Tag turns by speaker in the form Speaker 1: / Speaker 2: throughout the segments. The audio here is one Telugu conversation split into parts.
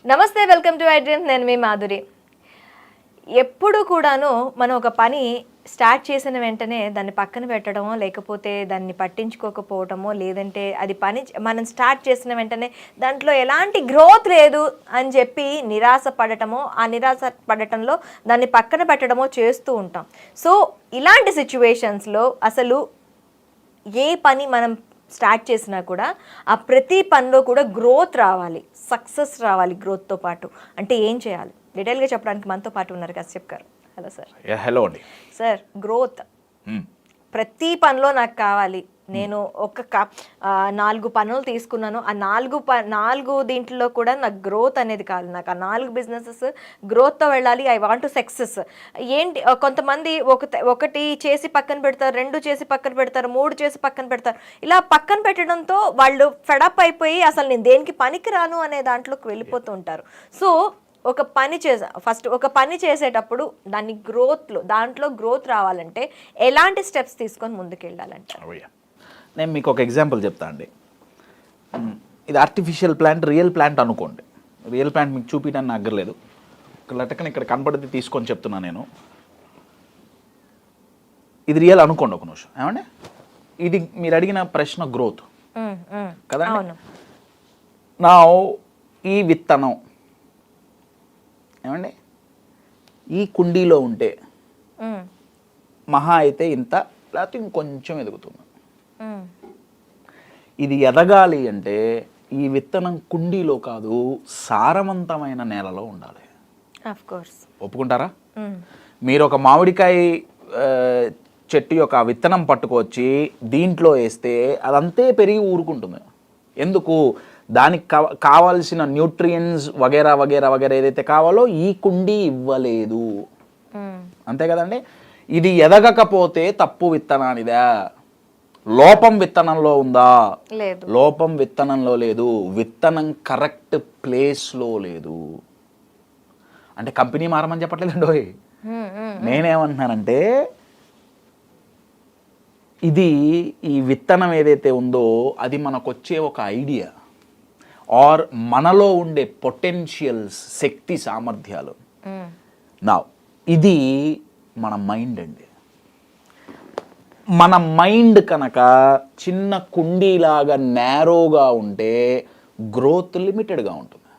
Speaker 1: నమస్తే, వెల్కమ్ టు ఐడ్రీమ్స్. నేను మీ మాధురి. ఎప్పుడు కూడాను మనం ఒక పని స్టార్ట్ చేసిన వెంటనే దాన్ని పక్కన పెట్టడమో, లేకపోతే దాన్ని పట్టించుకోకపోవటమో, లేదంటే అది మనం స్టార్ట్ చేసిన వెంటనే దాంట్లో ఎలాంటి గ్రోత్ లేదు అని చెప్పి నిరాశ పడటమో, ఆ నిరాశ పడటంలో దాన్ని పక్కన పెట్టడమో చేస్తూ ఉంటాం. సో ఇలాంటి సిచ్యువేషన్స్లో అసలు ఏ పని మనం స్టార్ట్ చేసినా కూడా ఆ ప్రతి పనిలో కూడా గ్రోత్ రావాలి, సక్సెస్ రావాలి. గ్రోత్తో పాటు అంటే ఏం చేయాలి డీటెయిల్గా చెప్పడానికి మనతో పాటు ఉన్నారు కశ్యప్ గారు. Hello sir.
Speaker 2: హలో అండి
Speaker 1: సార్. గ్రోత్ ప్రతి పనిలో నాకు కావాలి. నేను ఒక 4 పనులు తీసుకున్నాను. ఆ 4 దీంట్లో కూడా నాకు గ్రోత్ అనేది కాదు. నాకు ఆ 4 బిజినెసెస్ గ్రోత్తో వెళ్ళాలి. I want to success. ఏంటి, కొంతమంది ఒకటి చేసి పక్కన పెడతారు, 2 చేసి పక్కన పెడతారు, 3 చేసి పక్కన పెడతారు. ఇలా పక్కన పెట్టడంతో వాళ్ళు ఫెడప్ అయిపోయి అసలు నేను దేనికి పనికి రాను అనే దాంట్లోకి వెళ్ళిపోతూ ఉంటారు. సో ఒక పని చేసేటప్పుడు దాంట్లో గ్రోత్ రావాలంటే ఎలాంటి స్టెప్స్ తీసుకొని ముందుకు వెళ్ళాలంటే?
Speaker 2: నేను మీకు ఒక ఎగ్జాంపుల్ చెప్తా అండి. ఇది ఆర్టిఫిషియల్ ప్లాంట్, రియల్ ప్లాంట్ అనుకోండి. రియల్ ప్లాంట్ మీకు చూపించడానికి అగ్గరలేదు. లటకని ఇక్కడ కనపడితే తీసుకొని చెప్తున్నా నేను. ఇది రియల్ అనుకోండి ఒక నిమిషం. ఏమండి, ఇది మీరు అడిగిన ప్రశ్న గ్రోత్ కదండి. నా ఈ విత్తనం ఏమండి ఈ కుండీలో ఉంటే మహా అయితే ఇంత, లేకపోతే ఇంకొంచెం ఎదుగుతుంది. ఇది ఎదగాలి అంటే ఈ విత్తనం కుండీలో కాదు, సారవంతమైన నేలలో ఉండాలి. ఒప్పుకుంటారా? మీరు ఒక మామిడికాయ చెట్టు యొక్క విత్తనం పట్టుకొచ్చి దీంట్లో వేస్తే అదంతే పెరిగి ఊరుకుంటుంది. ఎందుకు? దానికి కావాల్సిన న్యూట్రియన్స్ వగేరా వగేరా వగేరా ఏదైతే కావాలో ఈ కుండీ ఇవ్వలేదు. అంతే కదండి. ఇది ఎదగకపోతే తప్పు విత్తనానిదా? లోపం విత్తనంలో ఉందా? లోపం విత్తనంలో లేదు. విత్తనం కరెక్ట్ ప్లేస్లో లేదు. అంటే కంపెనీ మారమని చెప్పట్లేదండి. నేనేమంటున్నానంటే ఇది ఈ విత్తనం ఏదైతే ఉందో అది మనకొచ్చే ఒక ఐడియా ఆర్ మనలో ఉండే పొటెన్షియల్స్, శక్తి సామర్థ్యాలు. నా ఇది మన మైండ్ అండి. మన మైండ్ కనుక చిన్న కుండీలాగా నేరోగా ఉంటే గ్రోత్ లిమిటెడ్గా ఉంటుంది.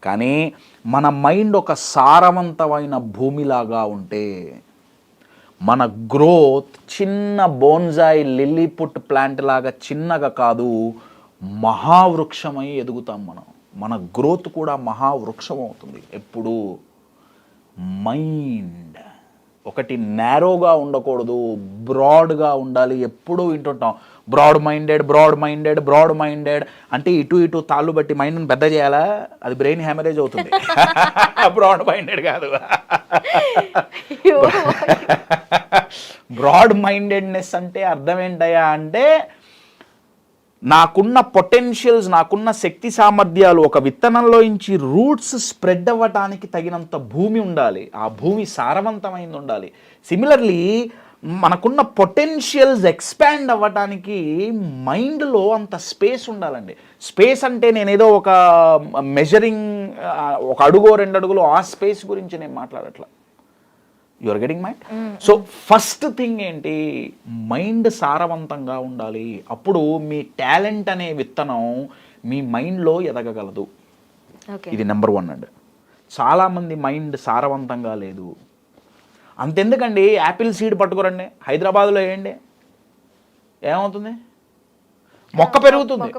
Speaker 2: కానీ మన మైండ్ ఒక సారవంతమైన భూమిలాగా ఉంటే మన గ్రోత్ చిన్న బోన్జాయి లిల్లీపుట్ ప్లాంట్ లాగా చిన్నగా కాదు, మహావృక్షమై ఎదుగుతాం మనం. మన గ్రోత్ కూడా మహావృక్షం అవుతుంది. ఎప్పుడు మైండ్ ఒకటి నేరోగా ఉండకూడదు, బ్రాడ్గా ఉండాలి. ఎప్పుడూ వింటుంటాం బ్రాడ్ మైండెడ్ అంటే ఇటు తాళ్ళు బట్టి మైండ్ని పెద్ద చేయాలా? అది బ్రెయిన్ హ్యామరేజ్ అవుతుంది. బ్రాడ్ మైండెడ్ కాదు. బ్రాడ్ మైండెడ్నెస్ అంటే అర్థం ఏంటయ్యా అంటే నాకున్న పొటెన్షియల్స్, నాకున్న శక్తి సామర్థ్యాలు ఒక విత్తనంలో నుంచి రూట్స్ స్ప్రెడ్ అవ్వటానికి తగినంత భూమి ఉండాలి. ఆ భూమి సారవంతమైంది ఉండాలి. సిమిలర్లీ మనకున్న పొటెన్షియల్స్ ఎక్స్పాండ్ అవ్వటానికి మైండ్లో అంత స్పేస్ ఉండాలండి. స్పేస్ అంటే నేనేదో ఒక మెజరింగ్, ఒక అడుగో 2 అడుగులో ఆ స్పేస్ గురించి నేను మాట్లాడట్లా. You are getting mind. So first thing ఏంటి, మైండ్ సారవంతంగా ఉండాలి. అప్పుడు మీ టాలెంట్ అనే విత్తనం మీ మైండ్లో ఎదగగలదు. ఇది నెంబర్ 1 అండి. చాలామంది మైండ్ సారవంతంగా లేదు. అంతెందుకండి, యాపిల్ సీడ్ పట్టుకోరండి, హైదరాబాద్లో వేయండి, ఏమవుతుంది? మొక్క పెరుగుతుంది,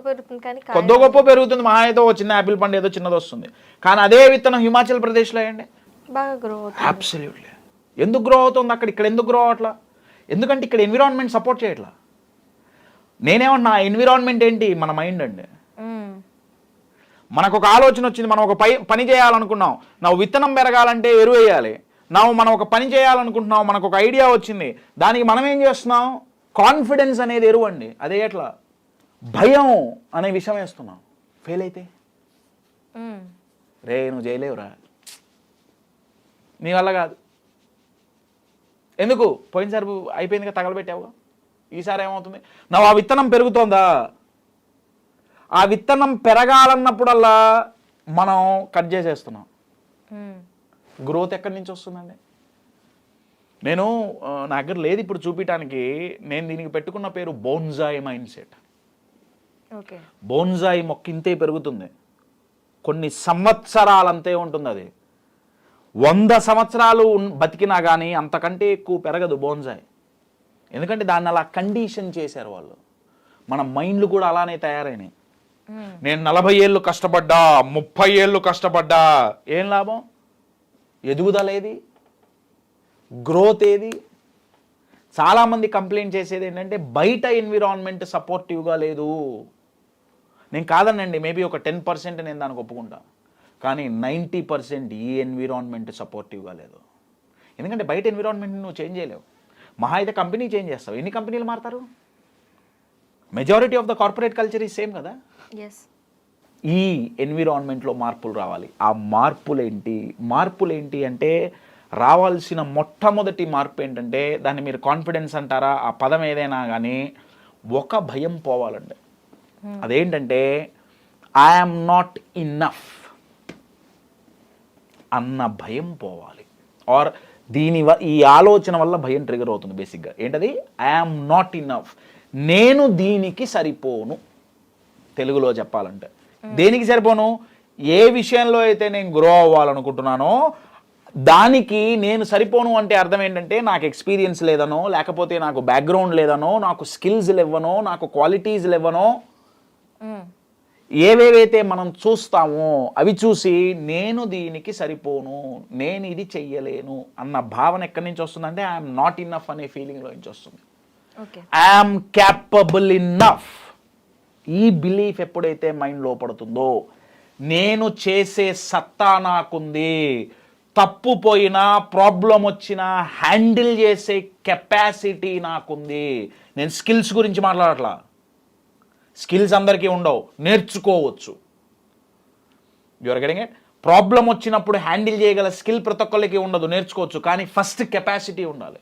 Speaker 2: కొద్ది గొప్ప పెరుగుతుంది. మా అయితే ఒక చిన్న యాపిల్ పండు ఏదో చిన్నది వస్తుంది. కానీ అదే విత్తనం హిమాచల్ ప్రదేశ్లో వేయండి, అబ్సల్యూట్లీ. ఎందుకు గ్రో అవుతుంది అక్కడ, ఇక్కడ ఎందుకు గ్రో అవట్లా? ఎందుకంటే ఇక్కడ ఎన్విరాన్మెంట్ సపోర్ట్ చేయట్లా. నేనేమన్నా ఎన్విరాన్మెంట్ ఏంటి? మన మైండ్ అండి. మనకు ఒక ఆలోచన వచ్చింది, మనం ఒక పని చేయాలనుకున్నాం, నా విత్తనం పెరగాలంటే ఎరువు వేయాలి. మనం ఒక పని చేయాలనుకుంటున్నాం, మనకు ఒక ఐడియా వచ్చింది, దానికి మనం ఏం చేస్తున్నాం? కాన్ఫిడెన్స్ అనేది ఎరువు అండి. అదే ఎట్లా? భయం అనే విషయం వేస్తున్నాం. ఫెయిల్ అయితే రే నువ్వు చేయలేవురా, నీ వల్ల కాదు. ఎందుకు? పోయినసారి అయిపోయిందిగా, తగలబెట్టావుగా, ఈసారి ఏమవుతుంది? ఆ విత్తనం పెరుగుతోందా? ఆ విత్తనం పెరగాలన్నప్పుడల్లా మనం కట్ చేసేస్తున్నాం. గ్రోత్ ఎక్కడి నుంచి వస్తుందండి? నేను నా దగ్గర లేదు ఇప్పుడు చూపించడానికి. నేను దీనికి పెట్టుకున్న పేరు బోన్జాయ్ మైండ్ సెట్. బోన్జాయ్ మొక్క ఇంతే పెరుగుతుంది, కొన్ని సంవత్సరాలంతే ఉంటుంది. అది 100 సంవత్సరాలు బతికినా కానీ అంతకంటే ఎక్కువ పెరగదు బోన్జాయ్. ఎందుకంటే దాన్ని అలా కండిషన్ చేశారు వాళ్ళు. మన మైండ్లు కూడా అలానే తయారైనాయి. నేను 40 ఏళ్ళు కష్టపడ్డా, 30 ఏళ్ళు కష్టపడ్డా, ఏం లాభం? ఎదుగుదల ఏది? గ్రోత్ ఏది? చాలామంది కంప్లైంట్ చేసేది ఏంటంటే బయట ఎన్విరాన్మెంట్ సపోర్టివ్గా లేదు. నేను కాదనండి, మేబీ ఒక 10% నేను దానికి ఒప్పుకుంటా. కానీ 90% ఈ ఎన్విరాన్మెంట్ సపోర్టివ్గా లేదు. ఎందుకంటే బయట ఎన్విరాన్మెంట్ నువ్వు చేంజ్ చేయలేవు. మహా అయితే కంపెనీ చేంజ్ చేస్తావు. ఎన్ని కంపెనీలు మారుతారు? Majority of the corporate culture is same కదా. ఈ ఎన్విరాన్మెంట్లో మార్పులు రావాలి. ఆ మార్పులు ఏంటి అంటే రావాల్సిన మొట్టమొదటి మార్పు ఏంటంటే, దాన్ని మీరు కాన్ఫిడెన్స్ అంటారా, ఆ పదం ఏదైనా కానీ, ఒక భయం పోవాలండి. అదేంటంటే ఐఎమ్ నాట్ ఇన్నఫ్ అన్న భయం పోవాలి. ఆర్ ఈ ఆలోచన వల్ల భయం ట్రిగర్ అవుతుంది బేసిక్గా. ఏంటది? ఐఎమ్ నాట్ ఇన్నఫ్, నేను దీనికి సరిపోను. తెలుగులో చెప్పాలంటే దేనికి సరిపోను? ఏ విషయంలో అయితే నేను గ్రో అవ్వాలనుకుంటున్నానో దానికి నేను సరిపోను. అంటే అర్థం ఏంటంటే నాకు ఎక్స్పీరియన్స్ లేదనో, లేకపోతే నాకు బ్యాక్గ్రౌండ్ లేదనో, నాకు స్కిల్స్ లేవనో, నాకు క్వాలిటీస్ లేవనో, ఏవేవైతే మనం చూస్తామో అవి చూసి నేను దీనికి సరిపోను, నేను ఇది చెయ్యలేను అన్న భావన ఎక్కడి నుంచి వస్తుందంటే ఐఎమ్ నాట్ ఇన్నఫ్ అనే ఫీలింగ్లో నుంచి వస్తుంది. I'm capable enough. ఈ బిలీఫ్ ఎప్పుడైతే మైండ్లో పడుతుందో, నేను చేసే సత్తా నాకుంది, తప్పు పోయినా ప్రాబ్లం వచ్చినా హ్యాండిల్ చేసే కెపాసిటీ నాకుంది. నేను స్కిల్స్ గురించి మాట్లాడట్లా. స్కిల్స్ అందరికీ ఉండవు, నేర్చుకోవచ్చు. Your getting it? ప్రాబ్లం వచ్చినప్పుడు హ్యాండిల్ చేయగల స్కిల్ ప్రతి ఒక్కరికి ఉండదు, నేర్చుకోవచ్చు. కానీ ఫస్ట్ కెపాసిటీ ఉండాలి.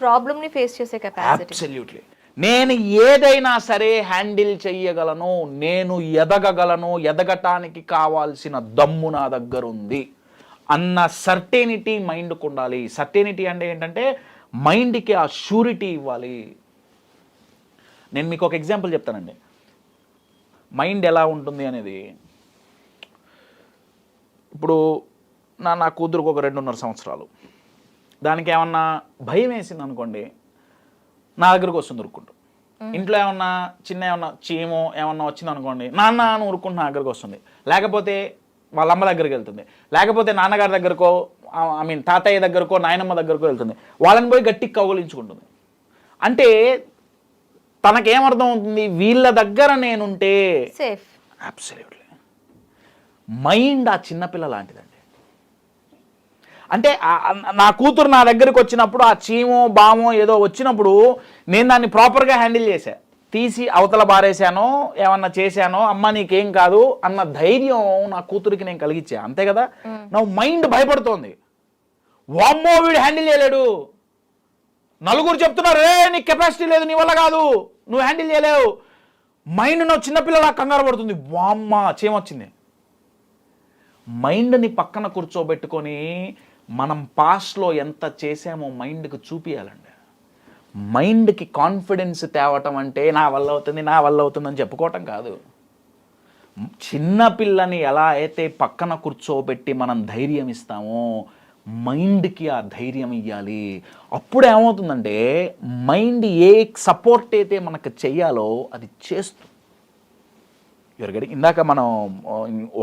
Speaker 1: ప్రాబ్లమ్ని ఫేస్ చేసే కెపాసిటీ.
Speaker 2: అబ్సల్యూట్లీ. నేను ఏదైనా సరే హ్యాండిల్ చెయ్యగలను, నేను ఎదగగలను, ఎదగటానికి కావాల్సిన దమ్ము నా దగ్గర ఉంది అన్న సర్టెనిటీ మైండ్కు ఉండాలి. సర్టెనిటీ అంటే ఏంటంటే మైండ్కి ఆ షూరిటీ ఇవ్వాలి. నేను మీకు ఒక ఎగ్జాంపుల్ చెప్తానండి, మైండ్ ఎలా ఉంటుంది అనేది. ఇప్పుడు నా కూతురుకు ఒక 2.5 సంవత్సరాలు, దానికి ఏమన్నా భయం వేసింది అనుకోండి, నా దగ్గరకు వస్తుంది ఉరుక్కుంటూ. ఇంట్లో ఏమన్నా చీమో ఏమన్నా వచ్చింది అనుకోండి, నాన్న అని ఉరుక్కుంటూ నా దగ్గరకు వస్తుంది. లేకపోతే వాళ్ళ అమ్మ దగ్గరికి వెళ్తుంది, లేకపోతే నాన్నగారి దగ్గరకో, తాతయ్య దగ్గరకో, నాయనమ్మ దగ్గరకో వెళ్తుంది. వాళ్ళని పోయి గట్టికి కౌగులించుకుంటుంది. అంటే తనకేమర్థం అవుతుంది? వీళ్ళ దగ్గర నేనుంటే
Speaker 1: సేఫ్.
Speaker 2: అబ్సల్యూట్లీ. మైండ్ ఆ చిన్నపిల్ల లాంటిదండి. అంటే నా కూతురు నా దగ్గరికి వచ్చినప్పుడు ఆ చీమో బామో ఏదో వచ్చినప్పుడు నేను దాన్ని ప్రాపర్గా హ్యాండిల్ చేశా, తీసి అవతల బారేశానో ఏమన్నా చేశానో, అమ్మ నీకేం కాదు అన్న ధైర్యం నా కూతురికి నేను కలిగించా. అంతే కదా. నా మైండ్ భయపడుతోంది, వామ్మో వీడు హ్యాండిల్ చేయలేడు, నలుగురు చెప్తున్నారు రే నీకు కెపాసిటీ లేదు, నీ వల్ల కాదు, నువ్వు హ్యాండిల్ చేయలేవు. మైండ్ నువ్వు చిన్నపిల్లలా కంగారు పడుతుంది, వామ్మ చేమొచ్చింది. మైండ్ని పక్కన కూర్చోబెట్టుకొని మనం పాస్ట్లో ఎంత చేసామో మైండ్కి చూపియాలండి. మైండ్కి కాన్ఫిడెన్స్ తేవటం అంటే నా వల్ల అవుతుంది అని చెప్పుకోవటం కాదు. చిన్నపిల్లని ఎలా అయితే పక్కన కూర్చోబెట్టి మనం ధైర్యం ఇస్తామో మైండ్కి ఆ ధైర్యం ఇవ్వాలి. అప్పుడు ఏమవుతుందంటే మైండ్ ఏ సపోర్ట్ అయితే మనకు చెయ్యాలో అది చేస్తుంది. ఇందాక మనం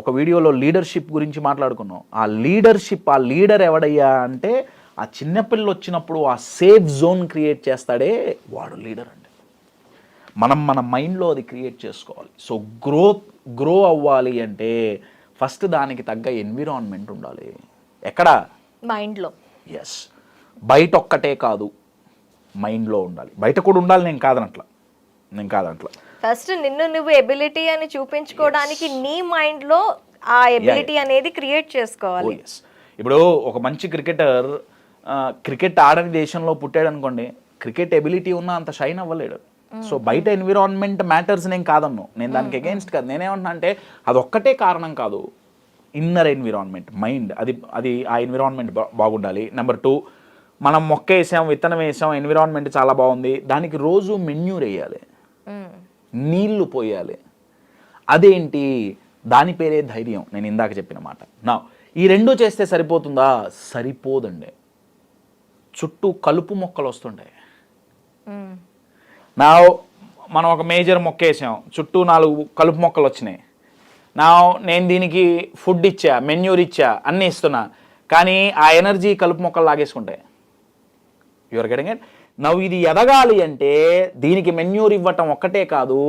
Speaker 2: ఒక వీడియోలో లీడర్షిప్ గురించి మాట్లాడుకున్నాం. ఆ లీడర్ ఎవడయ్యా అంటే ఆ చిన్నపిల్లలు వచ్చినప్పుడు ఆ సేఫ్ జోన్ క్రియేట్ చేస్తాడే వాడు లీడర్ అండి. మన మైండ్లో అది క్రియేట్ చేసుకోవాలి. సో గ్రో అవ్వాలి అంటే ఫస్ట్ దానికి తగ్గ ఎన్విరాన్మెంట్ ఉండాలి. ఎక్కడ? మైండ్లో. ఎస్. బయట ఒక్కటే కాదు, మైండ్లో ఉండాలి. బయట కూడా ఉండాలి, నేను కాదనట్లా.
Speaker 1: ఫస్ట్ నిన్ను నువ్వు ఎబిలిటీ అని చూపించుకోవడానికి నీ మైండ్లో ఆ ఎబిలిటీ అనేది క్రియేట్ చేసుకోవాలి.
Speaker 2: ఇప్పుడు ఒక మంచి క్రికెటర్ క్రికెట్ ఆడని దేశంలో పుట్టాడు అనుకోండి, క్రికెట్ ఎబిలిటీ ఉన్నా అంత షైన్ అవ్వలేడు. సో బయట ఎన్విరాన్మెంట్ మ్యాటర్స్ నేను కాదన్ను, నేను దానికి అగేన్స్ట్ కాదు. నేనేమంటున్నా అంటే అది ఒక్కటే కారణం కాదు, ఇన్నర్ ఎన్విరాన్మెంట్, మైండ్, అది ఆ ఎన్విరాన్మెంట్ బాగుండాలి. నెంబర్ 2, మనం మొక్క వేసాం, విత్తనం వేసాం, ఎన్విరాన్మెంట్ చాలా బాగుంది, దానికి రోజు మెన్యూర్ వేయాలి, నీళ్లు పోయాలి. అదేంటి, దాని పేరే ధైర్యం. నేను ఇందాక చెప్పిన మాట. నా ఈ రెండు చేస్తే సరిపోతుందా? సరిపోదండి. చుట్టూ కలుపు మొక్కలు వస్తుంటాయి. నా మనం ఒక మేజర్ మొక్క వేసాం, చుట్టూ 4 కలుపు మొక్కలు వచ్చినాయి. నేను దీనికి ఫుడ్ ఇచ్చా, మెన్యూర్ ఇచ్చా, అన్నీ ఇస్తున్నా, కానీ ఆ ఎనర్జీ కలుపు మొక్కలు లాగేసుకుంటాయి. Your getting it? ఇది ఎదగాలి అంటే దీనికి మెన్యూర్ ఇవ్వటం ఒక్కటే కాదు,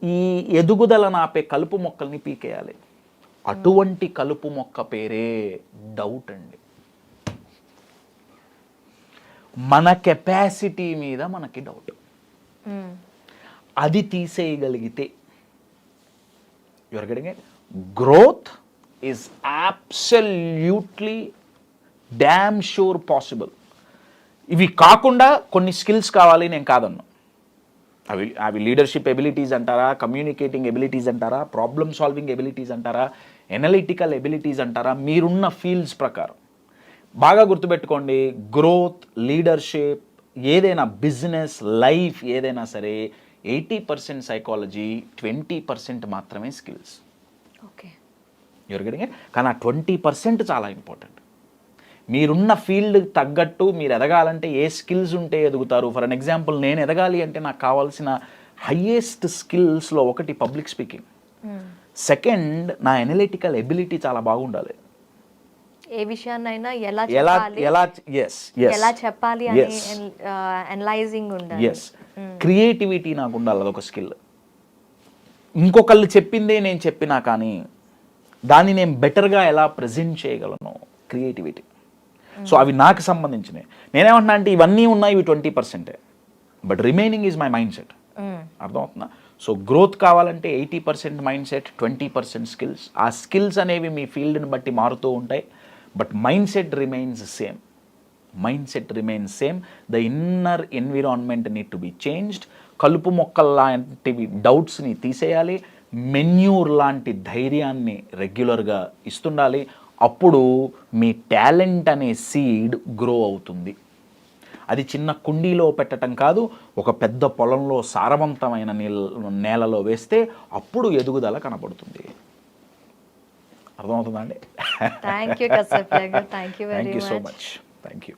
Speaker 2: ఈ ఎదుగుదలను ఆపే కలుపు మొక్కల్ని పీకేయాలి. అటువంటి కలుపు మొక్క పేరే డౌట్ అండి. మన కెపాసిటీ మీద మనకి డౌట్. అది తీసేయగలిగితే your getting it, growth is absolutely damn sure possible. ఇవి కాకుండా కొన్ని స్కిల్స్ కావాలి, నేను కాదన్ను. అవి లీడర్షిప్ ఎబిలిటీస్ అంటారా, కమ్యూనికేటింగ్ ఎబిలిటీస్ అంటారా, ప్రాబ్లమ్ సాల్వింగ్ ఎబిలిటీస్ అంటారా, ఎనలిటికల్ ఎబిలిటీస్ అంటారా, మీరున్న ఫీల్డ్స్ ప్రకారం. బాగా గుర్తుపెట్టుకోండి, గ్రోత్, లీడర్షిప్, ఏదైనా బిజినెస్, లైఫ్ ఏదైనా సరే 80% సైకాలజీ, 20% మాత్రమే skills.
Speaker 1: Okay,
Speaker 2: your getting it? కానీ ఆ 20% చాలా ఇంపార్టెంట్. మీరున్న ఫీల్డ్ తగ్గట్టు మీరు ఎదగాలంటే ఏ స్కిల్స్ ఉంటే ఎదుగుతారు. ఫర్ అన్ ఎగ్జాంపుల్, నేను ఎదగాలి అంటే నాకు కావాల్సిన హయ్యెస్ట్ స్కిల్స్లో ఒకటి పబ్లిక్ స్పీకింగ్, సెకండ్ నా ఎనలిటికల్ ఎబిలిటీ చాలా బాగుండాలి.
Speaker 1: ఏ విషయాన్నైనా ఎలా చెప్పాలి అని అనలైజింగ్ ఉండాలి.
Speaker 2: ఎస్, క్రియేటివిటీ నాకు ఉండాలి, అదొక స్కిల్. ఇంకొకళ్ళు చెప్పిందే నేను చెప్పినా కానీ దాన్ని నేను బెటర్గా ఎలా ప్రజెంట్ చేయగలను, క్రియేటివిటీ. సో అవి నాకు సంబంధించినవి. నేనేమంటున్నా అంటే ఇవన్నీ ఉన్నాయి, ఇవి 20%, but remaining is my mind set. అర్థమవుతుందా? సో గ్రోత్ కావాలంటే 80% మైండ్ సెట్, 20% స్కిల్స్. ఆ స్కిల్స్ అనేవి మీ ఫీల్డ్ని బట్టి మారుతూ ఉంటాయి, but mind set remains same. Mind set remains same. The inner environment need to be changed. కలుపు మొక్కల లాంటివి డౌట్స్ని తీసేయాలి, మెన్యూర్ లాంటి ధైర్యాన్ని రెగ్యులర్గా ఇస్తుండాలి. అప్పుడు మీ టాలెంట్ అనే సీడ్ గ్రో అవుతుంది. అది చిన్న కుండీలో పెట్టడం కాదు, ఒక పెద్ద పొలంలో సారవంతమైన నేలలో వేస్తే అప్పుడు ఎదుగుదల కనబడుతుంది. అర్థమవుతుందా అండి?
Speaker 1: థ్యాంక్ యూ కశ్యప్ గారు, thank you very much.
Speaker 2: So much. Thank you.